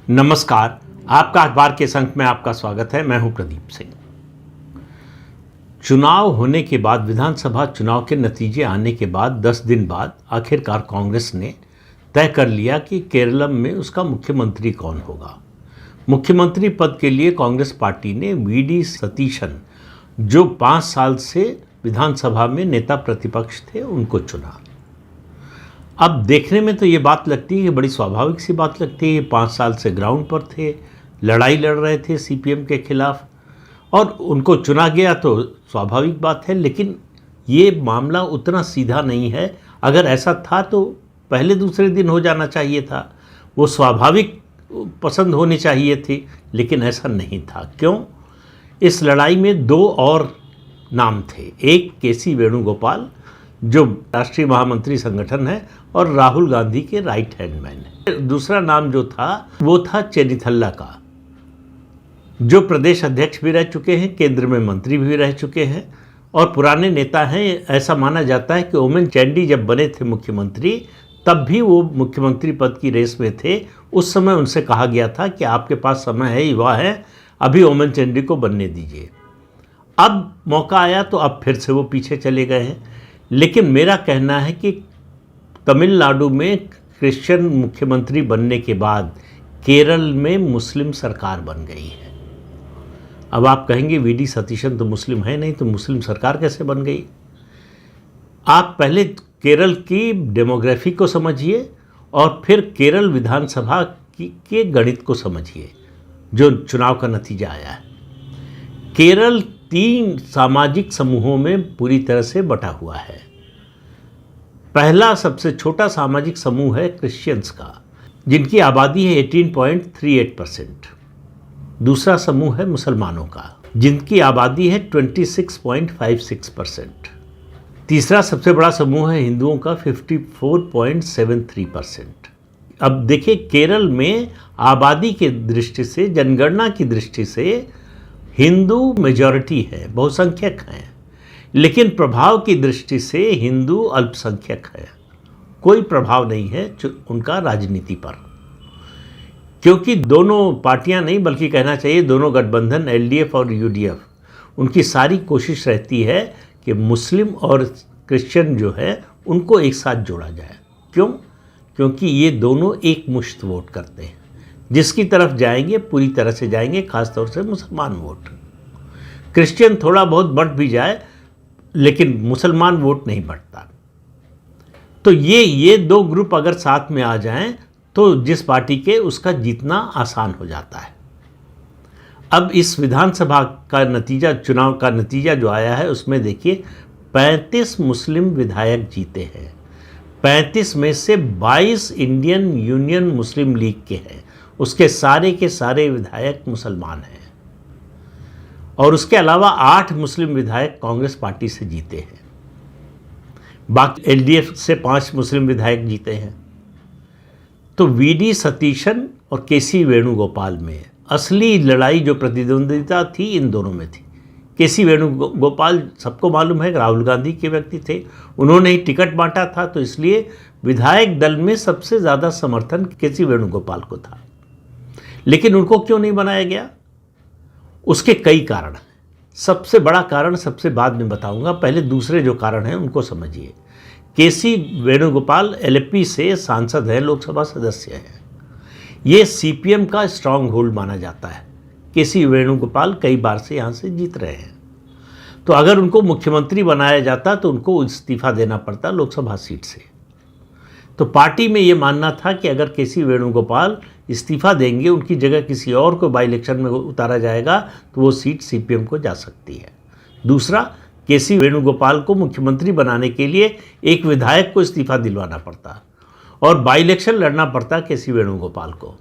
नमस्कार, आपका अखबार के संक में आपका स्वागत है। मैं हूं प्रदीप सिंह। चुनाव होने के बाद, विधानसभा चुनाव के नतीजे आने के बाद 10 दिन बाद आखिरकार कांग्रेस ने तय कर लिया कि केरलम में उसका मुख्यमंत्री कौन होगा। मुख्यमंत्री पद के लिए कांग्रेस पार्टी ने वीडी सतीशन, जो 5 साल से विधानसभा में नेता प्रतिपक्ष थे, उनको चुना। अब देखने में तो ये बात लगती है कि बड़ी स्वाभाविक सी बात लगती है। 5 साल से ग्राउंड पर थे, लड़ाई लड़ रहे थे सीपीएम के खिलाफ, और उनको चुना गया तो स्वाभाविक बात है। लेकिन ये मामला उतना सीधा नहीं है। अगर ऐसा था तो पहले दूसरे दिन हो जाना चाहिए था, वो स्वाभाविक पसंद होनी चाहिए थी, लेकिन ऐसा नहीं था। क्यों? इस लड़ाई में 2 और नाम थे। एक केसी वेणुगोपाल, जो राष्ट्रीय महामंत्री संगठन है और राहुल गांधी के राइट हैंड मैन है। दूसरा नाम जो था वो था चेनिथल्ला का, जो प्रदेश अध्यक्ष भी रह चुके हैं, केंद्र में मंत्री भी रह चुके हैं और पुराने नेता हैं। ऐसा माना जाता है कि ओमन चैंडी जब बने थे मुख्यमंत्री, तब भी वो मुख्यमंत्री पद की रेस में थे। उस समय उनसे कहा गया था कि आपके पास समय है, युवा है, अभी ओमन चैंडी को बनने दीजिए। अब मौका आया तो अब फिर से वो पीछे चले गए हैं। लेकिन मेरा कहना है कि तमिलनाडु में क्रिश्चियन मुख्यमंत्री बनने के बाद केरल में मुस्लिम सरकार बन गई है। अब आप कहेंगे वीडी सतीशन तो मुस्लिम है नहीं, तो मुस्लिम सरकार कैसे बन गई? आप पहले केरल की डेमोग्राफी को समझिए और फिर केरल विधानसभा के गणित को समझिए, जो चुनाव का नतीजा आया है। केरल 3 सामाजिक समूहों में पूरी तरह से बटा हुआ है। पहला सबसे छोटा सामाजिक समूह है क्रिश्चियंस का, जिनकी आबादी है 18.38%। दूसरा समूह है मुसलमानों का, जिनकी आबादी है 26.56%। तीसरा सबसे बड़ा समूह है हिंदुओं का, 54.73%। अब देखिए, केरल में आबादी की दृष्टि से, जनगणना की दृष्टि से हिंदू मेजॉरिटी है, बहुसंख्यक हैं, लेकिन प्रभाव की दृष्टि से हिंदू अल्पसंख्यक है। कोई प्रभाव नहीं है उनका राजनीति पर, क्योंकि दोनों पार्टियां नहीं, बल्कि कहना चाहिए दोनों गठबंधन एलडीएफ और यूडीएफ, उनकी सारी कोशिश रहती है कि मुस्लिम और क्रिश्चियन जो है उनको एक साथ जोड़ा जाए। क्यों? क्योंकि ये दोनों एक मुश्त वोट करते हैं। जिसकी तरफ जाएंगे पूरी तरह से जाएंगे, खासतौर से मुसलमान वोट। क्रिश्चियन थोड़ा बहुत बढ़ भी जाए, लेकिन मुसलमान वोट नहीं बढ़ता। तो ये 2 ग्रुप अगर साथ में आ जाएं तो जिस पार्टी के, उसका जीतना आसान हो जाता है। अब इस विधानसभा का नतीजा, चुनाव का नतीजा जो आया है, उसमें देखिए 35 मुस्लिम विधायक जीते हैं। 35 में से 22 इंडियन यूनियन मुस्लिम लीग के हैं। उसके सारे के सारे विधायक मुसलमान हैं। और उसके अलावा 8 मुस्लिम विधायक कांग्रेस पार्टी से जीते हैं। बाकी एलडीएफ से 5 मुस्लिम विधायक जीते हैं। तो वीडी सतीशन और केसी वेणुगोपाल में असली लड़ाई, जो प्रतिद्वंदिता थी, इन दोनों में थी। केसी वेणुगोपाल सबको मालूम है, राहुल गांधी के व्यक्ति थे, उन्होंने ही टिकट बांटा था, तो इसलिए विधायक दल में सबसे ज़्यादा समर्थन केसी वेणुगोपाल को था। लेकिन उनको क्यों नहीं बनाया गया? उसके कई कारण हैं। सबसे बड़ा कारण सबसे बाद में बताऊंगा, पहले दूसरे जो कारण हैं उनको समझिए। केसी वेणुगोपाल एलएपी से सांसद हैं, लोकसभा सदस्य हैं। ये सीपीएम का स्ट्रांग होल्ड माना जाता है। केसी वेणुगोपाल कई बार से यहाँ से जीत रहे हैं। तो अगर उनको मुख्यमंत्री बनाया जाता तो उनको इस्तीफा देना पड़ता लोकसभा सीट से। तो पार्टी में ये मानना था कि अगर केसी वेणुगोपाल इस्तीफा देंगे, उनकी जगह किसी और को बाई इलेक्शन में उतारा जाएगा, तो वो सीट सीपीएम को जा सकती है। दूसरा, केसी वेणुगोपाल को मुख्यमंत्री बनाने के लिए एक विधायक को इस्तीफा दिलवाना पड़ता और बाई इलेक्शन लड़ना पड़ता केसी वेणुगोपाल को।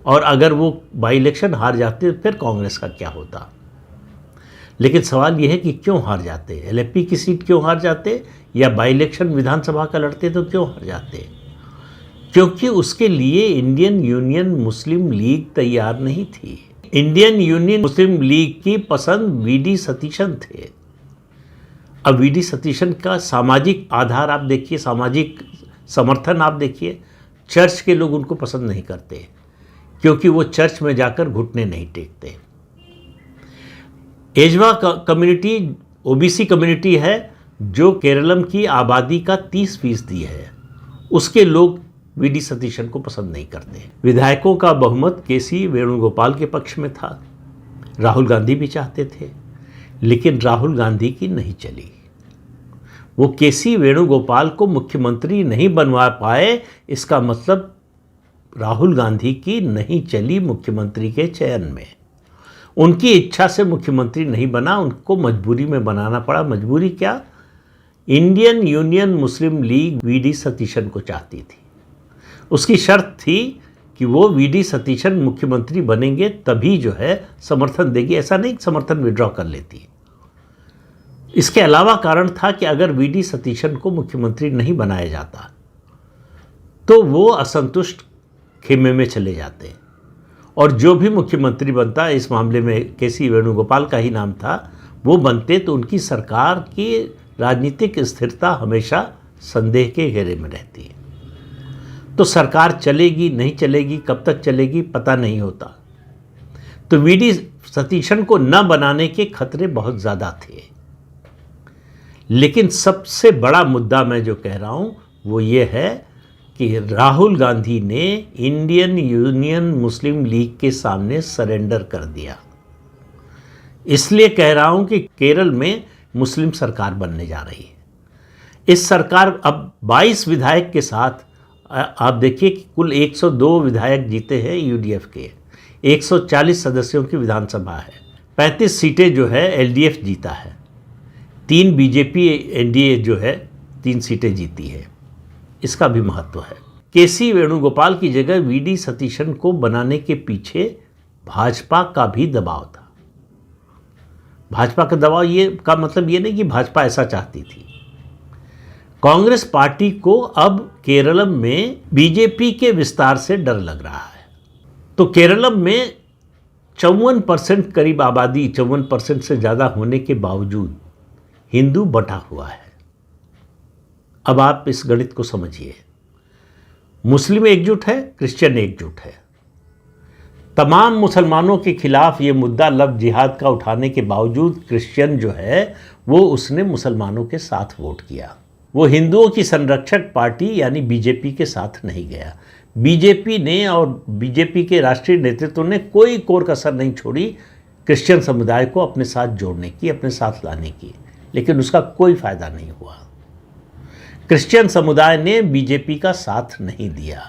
और अगर वो बाई इलेक्शन हार जाते फिर कांग्रेस का क्या होता? लेकिन सवाल यह है कि क्यों हार जाते? एलएपी की सीट क्यों हार जाते, या बाई इलेक्शन विधानसभा का लड़ते तो क्यों हार जाते? क्योंकि उसके लिए इंडियन यूनियन मुस्लिम लीग तैयार नहीं थी। इंडियन यूनियन मुस्लिम लीग की पसंद वीडी सतीशन थे। अब वीडी सतीशन का सामाजिक आधार आप देखिए, सामाजिक समर्थन आप देखिए, चर्च के लोग उनको पसंद नहीं करते। क्योंकि वो चर्च में जाकर घुटने नहीं टेकते। एजवा कम्युनिटी ओबीसी कम्युनिटी है जो केरलम की आबादी का 30% है। उसके लोग वीडी सतीशन को पसंद नहीं करते। विधायकों का बहुमत केसी वेणुगोपाल के पक्ष में था। राहुल गांधी भी चाहते थे, लेकिन राहुल गांधी की नहीं चली। वो केसी वेणुगोपाल को मुख्यमंत्री नहीं बनवा पाए, इसका मतलब राहुल गांधी की नहीं चली मुख्यमंत्री के चयन में। उनकी इच्छा से मुख्यमंत्री नहीं बना, उनको मजबूरी में बनाना पड़ा। मजबूरी क्या? इंडियन यूनियन मुस्लिम लीग वीडी सतीशन को चाहती थी। उसकी शर्त थी कि वो वीडी सतीशन मुख्यमंत्री बनेंगे तभी जो है समर्थन देगी, ऐसा नहीं समर्थन विड्रॉ कर लेती। इसके अलावा कारण था कि अगर वीडी सतीशन को मुख्यमंत्री नहीं बनाया जाता तो वो असंतुष्ट खेमे में चले जाते और जो भी मुख्यमंत्री बनता, इस मामले में केसी वेणुगोपाल का ही नाम था, वो बनते तो उनकी सरकार की राजनीतिक स्थिरता हमेशा संदेह के घेरे में रहती है। तो सरकार चलेगी नहीं चलेगी, कब तक चलेगी पता नहीं होता। तो वीडी सतीशन को न बनाने के खतरे बहुत ज़्यादा थे। लेकिन सबसे बड़ा मुद्दा मैं जो कह रहा हूँ वो ये है कि राहुल गांधी ने इंडियन यूनियन मुस्लिम लीग के सामने सरेंडर कर दिया। इसलिए कह रहा हूँ कि केरल में मुस्लिम सरकार बनने जा रही है। इस सरकार अब 22 विधायक के साथ, आप देखिए कि कुल 102 विधायक जीते हैं यूडीएफ के, 140 सदस्यों की विधानसभा है, 35 सीटें जो है एलडीएफ जीता है, 3 बीजेपी एनडीए जो है 3 सीटें जीती है। इसका भी महत्व है। केसी वेणुगोपाल की जगह वीडी सतीशन को बनाने के पीछे भाजपा का भी दबाव था। भाजपा का दबाव ये का मतलब ये नहीं कि भाजपा ऐसा चाहती थी। कांग्रेस पार्टी को अब केरलम में बीजेपी के विस्तार से डर लग रहा है। तो केरलम में 54% करीब आबादी, 54% से ज़्यादा होने के बावजूद हिंदू बटा हुआ है। अब आप इस गणित को समझिए। मुस्लिम एकजुट है, क्रिश्चियन एकजुट है। तमाम मुसलमानों के खिलाफ ये मुद्दा लव जिहाद का उठाने के बावजूद क्रिश्चियन जो है वो उसने मुसलमानों के साथ वोट किया। वो हिंदुओं की संरक्षक पार्टी यानी बीजेपी के साथ नहीं गया। बीजेपी ने और बीजेपी के राष्ट्रीय नेतृत्व ने कोई कोर कसर नहीं छोड़ी क्रिश्चियन समुदाय को अपने साथ जोड़ने की, अपने साथ लाने की, लेकिन उसका कोई फायदा नहीं हुआ। क्रिश्चियन समुदाय ने बीजेपी का साथ नहीं दिया,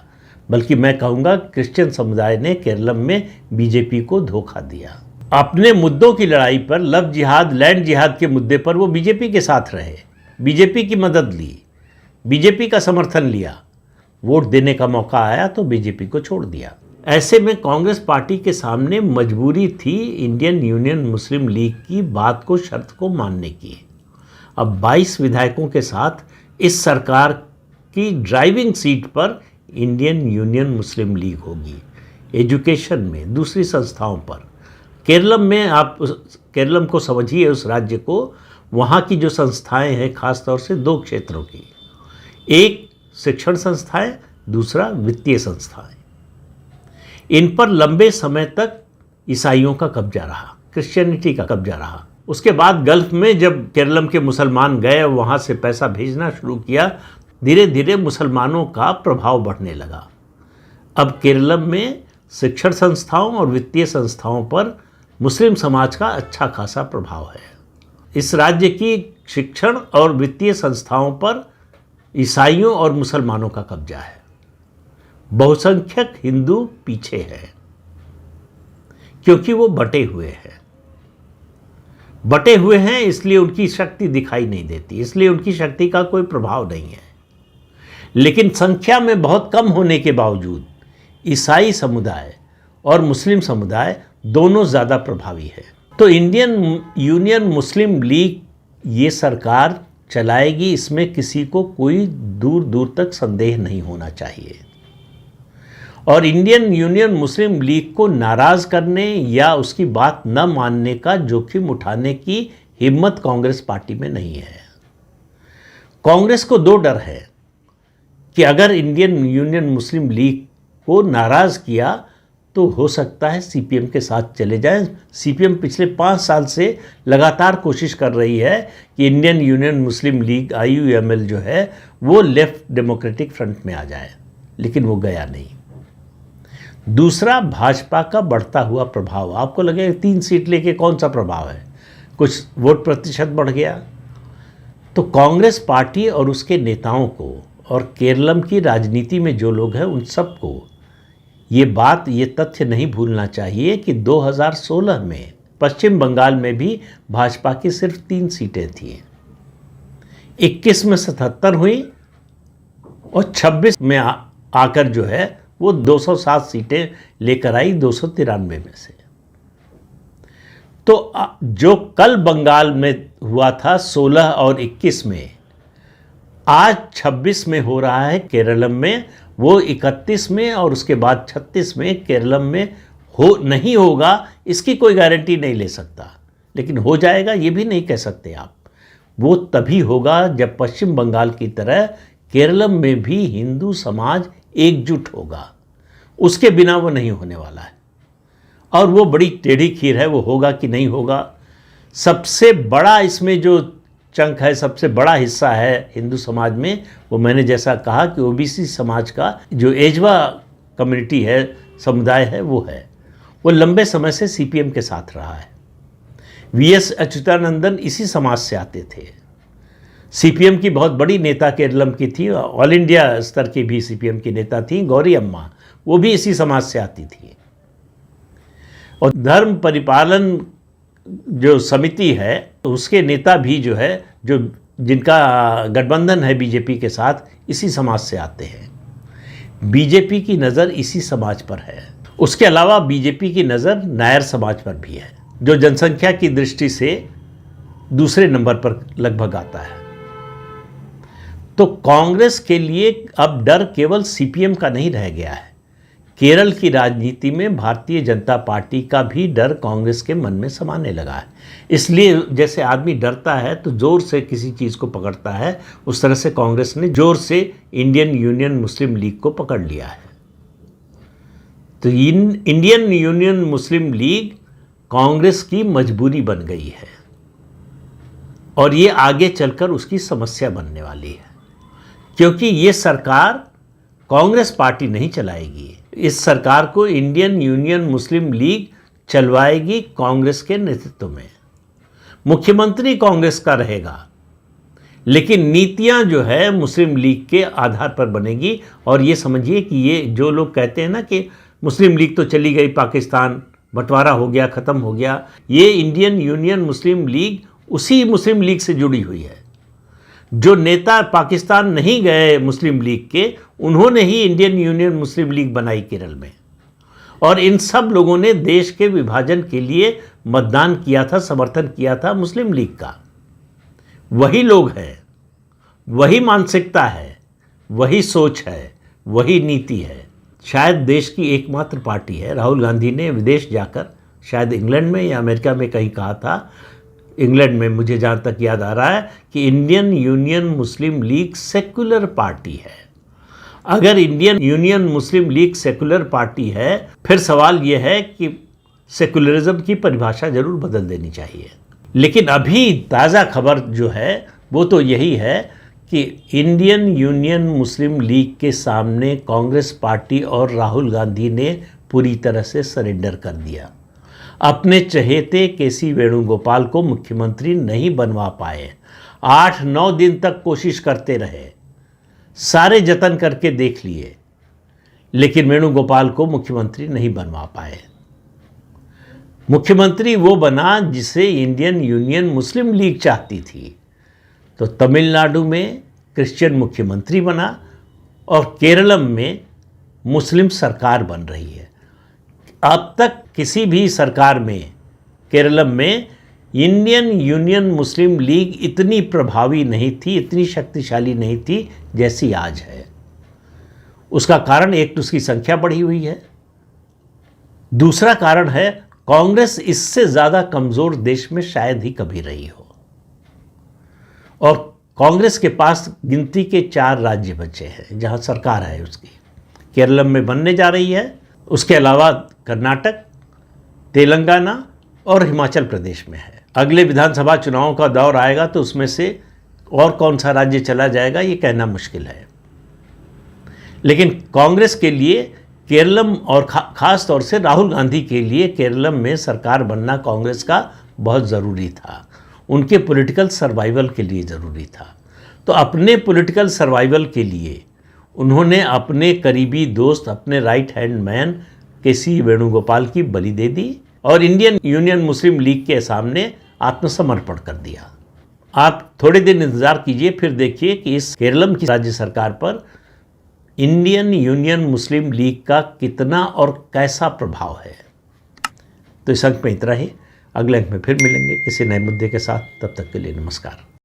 बल्कि मैं कहूँगा क्रिश्चियन समुदाय ने केरलम में बीजेपी को धोखा दिया। अपने मुद्दों की लड़ाई पर, लव जिहाद, लैंड जिहाद के मुद्दे पर वो बीजेपी के साथ रहे, बीजेपी की मदद ली, बीजेपी का समर्थन लिया। वोट देने का मौका आया तो बीजेपी को छोड़ दिया। ऐसे में कांग्रेस पार्टी के सामने मजबूरी थी इंडियन यूनियन मुस्लिम लीग की बात को, शर्त को मानने की। अब 22 विधायकों के साथ इस सरकार की ड्राइविंग सीट पर इंडियन यूनियन मुस्लिम लीग होगी। एजुकेशन में, दूसरी संस्थाओं पर। केरलम में आप केरलम को समझिए, उस राज्य को, वहाँ की जो संस्थाएं हैं खास तौर से 2 क्षेत्रों की, एक शिक्षण संस्थाएं, दूसरा वित्तीय संस्थाएं। इन पर लंबे समय तक ईसाइयों का कब्जा रहा, क्रिश्चियनिटी का कब्जा रहा। उसके बाद गल्फ में जब केरलम के मुसलमान गए, वहाँ से पैसा भेजना शुरू किया, धीरे धीरे मुसलमानों का प्रभाव बढ़ने लगा। अब केरलम में शिक्षण संस्थाओं और वित्तीय संस्थाओं पर मुस्लिम समाज का अच्छा खासा प्रभाव है। इस राज्य की शिक्षण और वित्तीय संस्थाओं पर ईसाइयों और मुसलमानों का कब्जा है। बहुसंख्यक हिंदू पीछे हैं क्योंकि वो बटे हुए हैं। बटे हुए हैं इसलिए उनकी शक्ति दिखाई नहीं देती, इसलिए उनकी शक्ति का कोई प्रभाव नहीं है। लेकिन संख्या में बहुत कम होने के बावजूद ईसाई समुदाय और मुस्लिम समुदाय दोनों ज़्यादा प्रभावी है। तो इंडियन यूनियन मुस्लिम लीग ये सरकार चलाएगी, इसमें किसी को कोई दूर दूर तक संदेह नहीं होना चाहिए। और इंडियन यूनियन मुस्लिम लीग को नाराज़ करने या उसकी बात न मानने का जोखिम उठाने की हिम्मत कांग्रेस पार्टी में नहीं है। कांग्रेस को 2 डर है कि अगर इंडियन यूनियन मुस्लिम लीग को नाराज़ किया तो हो सकता है सीपीएम के साथ चले जाएं। सीपीएम पिछले 5 साल से लगातार कोशिश कर रही है कि इंडियन यूनियन मुस्लिम लीग IUML जो है वो लेफ्ट डेमोक्रेटिक फ्रंट में आ जाए, लेकिन वो गया नहीं। दूसरा, भाजपा का बढ़ता हुआ प्रभाव। आपको लगेगा 3 सीट लेके कौन सा प्रभाव है, कुछ वोट प्रतिशत बढ़ गया। तो कांग्रेस पार्टी और उसके नेताओं को और केरलम की राजनीति में जो लोग हैं उन सबको ये तथ्य नहीं भूलना चाहिए कि 2016 में पश्चिम बंगाल में भी भाजपा की सिर्फ 3 सीटें थीं। 21 में 77 हुई और 26 में आकर जो है वो 207 सीटें लेकर आई 293 में से। तो जो कल बंगाल में हुआ था 16 और 21 में, आज 26 में हो रहा है केरलम में, वो 31 में और उसके बाद 36 में केरलम में नहीं होगा, इसकी कोई गारंटी नहीं ले सकता, लेकिन हो जाएगा ये भी नहीं कह सकते आप। वो तभी होगा जब पश्चिम बंगाल की तरह केरलम में भी हिंदू समाज एकजुट होगा। उसके बिना वो नहीं होने वाला है, और वो बड़ी टेढ़ी खीर है, वो होगा कि नहीं होगा। सबसे बड़ा इसमें जो चंक है, सबसे बड़ा हिस्सा है हिंदू समाज में, वो मैंने जैसा कहा कि OBC समाज का जो एजवा कम्युनिटी है, समुदाय है, वो लंबे समय से CPM के साथ रहा है। VS अच्युतानंदन इसी समाज से आते थे। CPM की बहुत बड़ी नेता केरलम की थी, ऑल इंडिया स्तर की भी CPM की नेता थी गौरी अम्मा, वो भी इसी समाज से आती थी। और धर्म परिपालन जो समिति है उसके नेता भी जो है, जो जिनका गठबंधन है बीजेपी के साथ, इसी समाज से आते हैं। बीजेपी की नज़र इसी समाज पर है। उसके अलावा बीजेपी की नज़र नायर समाज पर भी है, जो जनसंख्या की दृष्टि से दूसरे नंबर पर लगभग आता है। तो कांग्रेस के लिए अब डर केवल CPM का नहीं रह गया है। केरल की राजनीति में भारतीय जनता पार्टी का भी डर कांग्रेस के मन में समाने लगा है। इसलिए जैसे आदमी डरता है तो जोर से किसी चीज़ को पकड़ता है, उस तरह से कांग्रेस ने जोर से इंडियन यूनियन मुस्लिम लीग को पकड़ लिया है। तो इंडियन यूनियन मुस्लिम लीग कांग्रेस की मजबूरी बन गई है, और ये आगे चलकर उसकी समस्या बनने वाली है, क्योंकि ये सरकार कांग्रेस पार्टी नहीं चलाएगी। इस सरकार को इंडियन यूनियन मुस्लिम लीग चलवाएगी कांग्रेस के नेतृत्व में। मुख्यमंत्री कांग्रेस का रहेगा, लेकिन नीतियां जो है मुस्लिम लीग के आधार पर बनेगी। और ये समझिए कि ये जो लोग कहते हैं ना कि मुस्लिम लीग तो चली गई पाकिस्तान, बंटवारा हो गया, ख़त्म हो गया, ये इंडियन यूनियन मुस्लिम लीग उसी मुस्लिम लीग से जुड़ी हुई है। जो नेता पाकिस्तान नहीं गए मुस्लिम लीग के, उन्होंने ही इंडियन यूनियन मुस्लिम लीग बनाई केरल में, और इन सब लोगों ने देश के विभाजन के लिए मतदान किया था, समर्थन किया था मुस्लिम लीग का। वही लोग हैं, वही मानसिकता है, वही सोच है, वही नीति है। शायद देश की एकमात्र पार्टी है। राहुल गांधी ने विदेश जाकर, शायद इंग्लैंड में या अमेरिका में कहीं कहा था, इंग्लैंड में मुझे जहाँ तक याद आ रहा है, कि इंडियन यूनियन मुस्लिम लीग सेक्युलर पार्टी है। अगर इंडियन यूनियन मुस्लिम लीग सेक्युलर पार्टी है, फिर सवाल यह है कि सेक्युलरिज्म की परिभाषा जरूर बदल देनी चाहिए। लेकिन अभी ताज़ा खबर जो है वो तो यही है कि इंडियन यूनियन मुस्लिम लीग के सामने कांग्रेस पार्टी और राहुल गांधी ने पूरी तरह से सरेंडर कर दिया। अपने चहेते KC वेणुगोपाल को मुख्यमंत्री नहीं बनवा पाए। 8-9 दिन तक कोशिश करते रहे, सारे जतन करके देख लिए, लेकिन वेणुगोपाल को मुख्यमंत्री नहीं बनवा पाए। मुख्यमंत्री वो बना जिसे इंडियन यूनियन मुस्लिम लीग चाहती थी। तो तमिलनाडु में क्रिश्चियन मुख्यमंत्री बना और केरलम में मुस्लिम सरकार बन रही है। अब तक किसी भी सरकार में केरलम में इंडियन यूनियन मुस्लिम लीग इतनी प्रभावी नहीं थी, इतनी शक्तिशाली नहीं थी जैसी आज है। उसका कारण एक तो उसकी संख्या बढ़ी हुई है, दूसरा कारण है कांग्रेस इससे ज़्यादा कमज़ोर देश में शायद ही कभी रही हो, और कांग्रेस के पास गिनती के 4 राज्य बचे हैं जहां सरकार है उसकी। केरलम में बनने जा रही है, उसके अलावा कर्नाटक, तेलंगाना और हिमाचल प्रदेश में है। अगले विधानसभा चुनावों का दौर आएगा तो उसमें से और कौन सा राज्य चला जाएगा ये कहना मुश्किल है। लेकिन कांग्रेस के लिए केरलम और ख़ास तौर से राहुल गांधी के लिए केरलम में सरकार बनना कांग्रेस का बहुत ज़रूरी था, उनके पॉलिटिकल सर्वाइवल के लिए ज़रूरी था। तो अपने पॉलिटिकल सर्वाइवल के लिए उन्होंने अपने करीबी दोस्त, अपने right hand man KC. Venugopal की बलि दे दी और इंडियन यूनियन मुस्लिम लीग के सामने आत्मसमर्पण कर दिया। आप थोड़े दिन इंतज़ार कीजिए, फिर देखिए कि इस केरलम की राज्य सरकार पर इंडियन यूनियन मुस्लिम लीग का कितना और कैसा प्रभाव है। तो इस अंक में इतना ही, अगले अंक में फिर मिलेंगे किसी नए मुद्दे के साथ। तब तक के लिए नमस्कार।